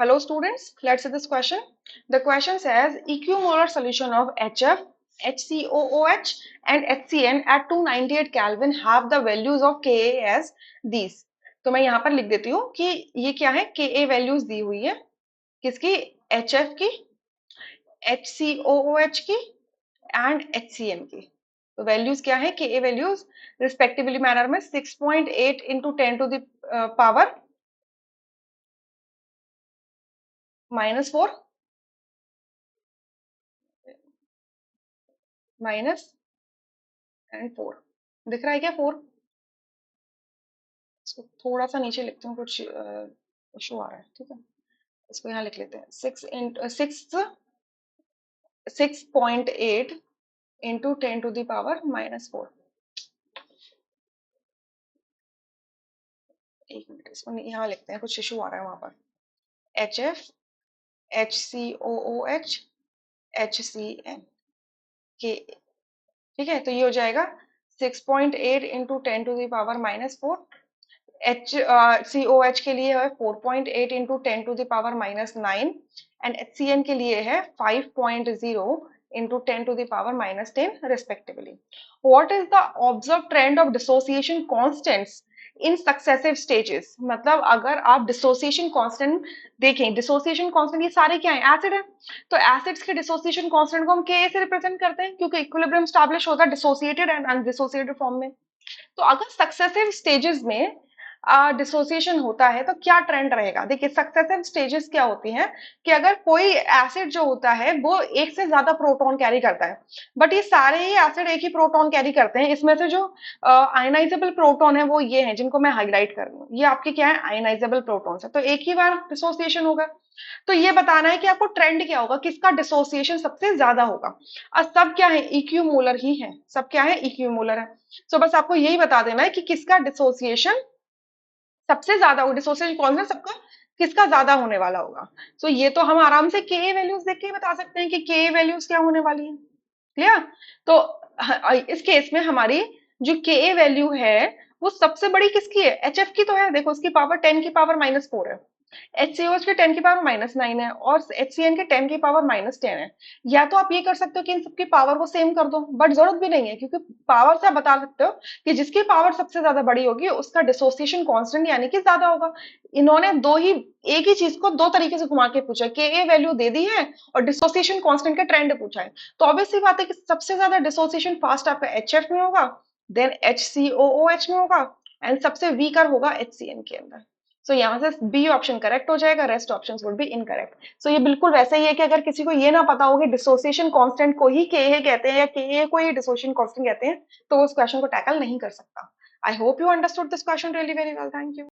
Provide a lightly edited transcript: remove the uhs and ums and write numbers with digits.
Hello students, let's see this question. The question says equimolar solution of HF, HCOOH and HCN at 298 Kelvin have the values of Ka as these. तो मैं यहाँ पर लिख देती हूँ कि ये क्या है, Ka वैल्यूज दी हुई है किसकी, HF की, HCOOH की एंड HCN की. तो वैल्यूज क्या है, Ka वैल्यूज रिस्पेक्टिवली मैनर में 6.8 into 10 to the power -4 minus and 4. दिख रहा है क्या 4? इसको थोड़ा सा नीचे लिखती हूँ, कुछ इशू आ रहा है. ठीक है, इसको यहाँ लिख लेते हैं. 6.8 इंटू 10 टू द पावर -4. एक मिनट, इसको यहाँ लिखते हैं, कुछ इशू आ रहा है वहां पर. HF, HCOOH, HCN के. ठीक है, तो ये हो जाएगा 6.8 into 10 to the power -4. COH के लिए है 4.8 into 10 to the power -9 and HCN के लिए है 5.0 into 10 to the power -10 respectively. What is the observed trend of dissociation constants in successive stages? मतलब अगर आप dissociation constant देखें, dissociation constant ये सारे क्या है, एसिड है. तो एसिड्स के dissociation constant को हम Ka से रिप्रेजेंट करते हैं क्योंकि इक्विलिब्रियम स्टैब्लिश होता है डिसोसिएटेड एंड अनडिसोसिएटेड फॉर्म में. तो अगर सक्सेसिव स्टेजेस में डिसोसिएशन होता है तो क्या ट्रेंड रहेगा. देखिए, सक्सेसिव स्टेजेस क्या होती हैं कि अगर कोई एसिड जो होता है वो एक से ज्यादा प्रोटॉन कैरी करता है, बट ये सारे ही एसिड एक ही प्रोटॉन कैरी करते हैं. इसमें से जो आयनाइजेबल प्रोटॉन है वो ये हैं जिनको मैं हाईलाइट कर रही हूँ. ये आपके क्या है, आयनाइजेबल प्रोटॉन्स है. तो एक ही बार डिसोसिएशन होगा. तो ये बताना है कि आपको ट्रेंड क्या होगा, किसका डिसोसिएशन सबसे ज्यादा होगा. और सब क्या है, इक्यूमोलर ही है. सब क्या है, इक्यूमोलर है. सो बस आपको यही बता देना है कि किसका डिसोसिएशन सबसे ज्यादा होगा, डिसोसिएशन कांस्टेंट सबका किसका ज्यादा होने वाला होगा. सो ये तो हम आराम से के वैल्यूज देख के ही बता सकते हैं कि के वैल्यूज क्या होने वाली है. क्लियर. तो इस केस में हमारी जो के वैल्यू है वो सबसे बड़ी किसकी है, एचएफ की तो है. देखो, उसकी पावर 10 की पावर -4 है. HCOH के 10 की पावर -9 है और HCN के 10 की पावर -10 है. या तो आप ये कर सकते हो कि इन सबकी पावर को सेम कर दो, बट जरूरत भी नहीं है क्योंकि पावर से आप बता सकते हो कि जिसकी पावर सबसे ज्यादा बड़ी होगी उसका डिसोसिएशन कांस्टेंट यानी कि ज्यादा होगा. इन्होंने एक ही चीज को दो तरीके से घुमा के पूछा, के वैल्यू दे दी है और डिसोसिएशन कांस्टेंट का ट्रेंड पूछा है. तो ऑब्वियसली बात है कि सबसे ज्यादा डिसोसिएशन फास्ट आपका HF में होगा, देन HCOOH में होगा एंड सबसे वीकर होगा HCN के अंदर. सो यहाँ से बी ऑप्शन करेक्ट हो जाएगा, rest options would be incorrect. So ये बिल्कुल वैसा ही है कि अगर किसी को ये ना पता हो कि डिसोसिएशन कांस्टेंट को ही के कहते हैं या के को ही डिसोसिएशन कांस्टेंट कहते हैं तो उस क्वेश्चन को टैकल नहीं कर सकता. I hope you understood this question really very well. Thank you.